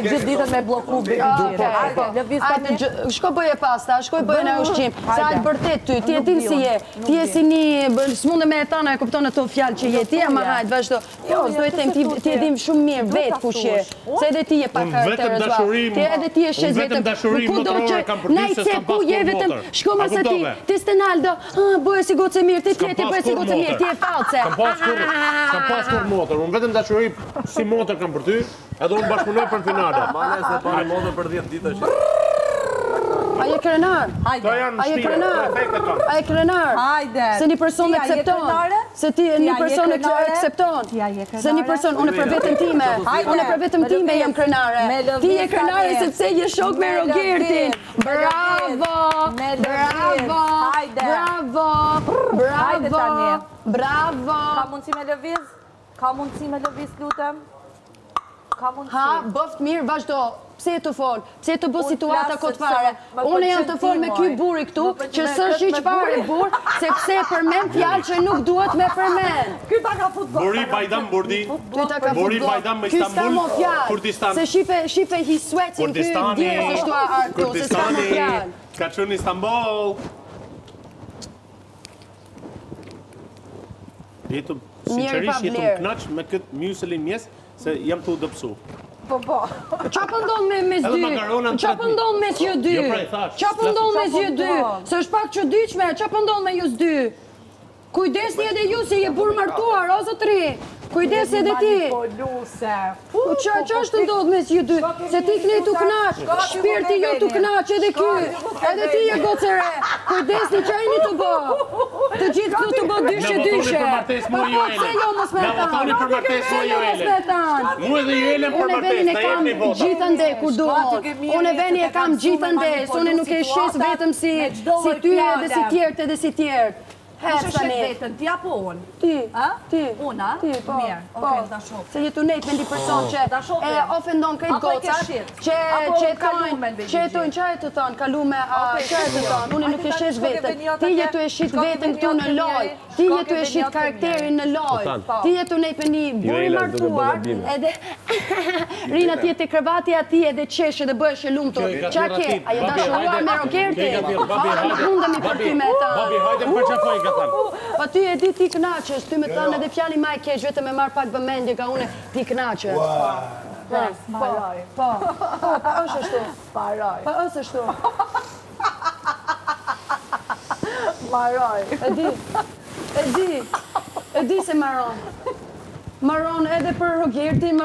gjithë ditën me bloku Virgjinin. Shko bëje pasta, shkoj bëje në ushqim. Sa e vërtet ty, ti e din si je. Ti je si një, s'munde me e tana e kupton ato fjalë që je. Ti e ma hajt, vazhdo. Jo, s'do e them, ti e dim shumë mirë vetë kush je. Se edhe ti je pa karakter. Ti edhe ti je shes vetëm. Kudo që najse ku je vetëm, shko më së ti. Ti Stenaldo, bëje si gocë mirë, ti bëje si gocë mirë, ti e false. Kam pas kur motor, unë vetëm dashuri si motor kam për ty, edhe unë bashkëpunoj për finale. Mane se bani motor për 10 ditë që... A je krenar? A je krenar? A je krenar? Se një person e akcepton. Se ti një person e akcepton. Se një person, unë për vetën time. Unë për vetën time jem krenare. Ti je krenare sepse je shok me Rogertin. Bravo! Bravo! Bravo! Bravo! Bravo! Ka mundësi me lëviz? Ka mundësi me lëviz, lutem? Ka mundësi? Ha, bëft mirë, vazhdo. Pse e të folë? Pse e të bë situata këtë fare? Unë jam të folë me ky buri këtu, që s'është hiq fare bur, sepse përmend fjalë që nuk duhet me përmend. Ky ta ka futboll. Buri Bajdam Bordi. Buri Bajdam me Istanbul, Kurdistan. Se shife he sweating ky djerë se shtu artu, se s'ka më fjalë. Ka qënë Istanbul. Jetëm, sinqerisht jetëm knaq me këtë mjuselin mjes, se jam të u dëpsu. Po. Qa pëndon me mes dy? Qa pëndon mes ju dy? Qa pëndon mes ju dy? Se është pak që dyqme, qa pëndon me ju dy? Kujdesni edhe ju si je burë martuar, o zotri. Kujdesi edhe ti. Qa është ndodhë mes ju dy? Se ti këne tu knaq, shpirti ju tu knaq edhe ky. Edhe ti je gocere. Kujdesni qa jeni të bë. Të gjithë këtu të bë dyshe. Pa po se jo mos me tanë. Mu edhe ju Elen për martes, na jep një vota. Gjithande kur duon. Unë veni e kam gjithande. Unë nuk e shes vetëm si ty edhe si tjertë edhe si tjertë. Kush është vetën, ti apo unë? Ti. Ti. Unë, a? Ti, po. Mirë, okej, ta shoh. Se jetu nejt me një person që e ofendon krejt gocat, që jetojnë, qa e të thonë, kalume, qa e të thonë, unë nuk e shesh vetën. Ti jetu e shit vetën këtu në loj, ti jetu e shit karakterin në loj, ti jetu nejt me një buri martuar, edhe rina ti jetë e krevati ati edhe qesh edhe bëhesh e lumëtur. Qa ke? A je dashuruar me Rogertin? Mundemi për ty me ta. Pa ty e di ti knaqës, ty me thanë edhe fjali ma e keq, vetëm e marë pak vëmendje ka une ti knaqës. Po, është ashtu. Paroj. Po, është ashtu. Maroj. E di se maron. Maron edhe për Rogertin,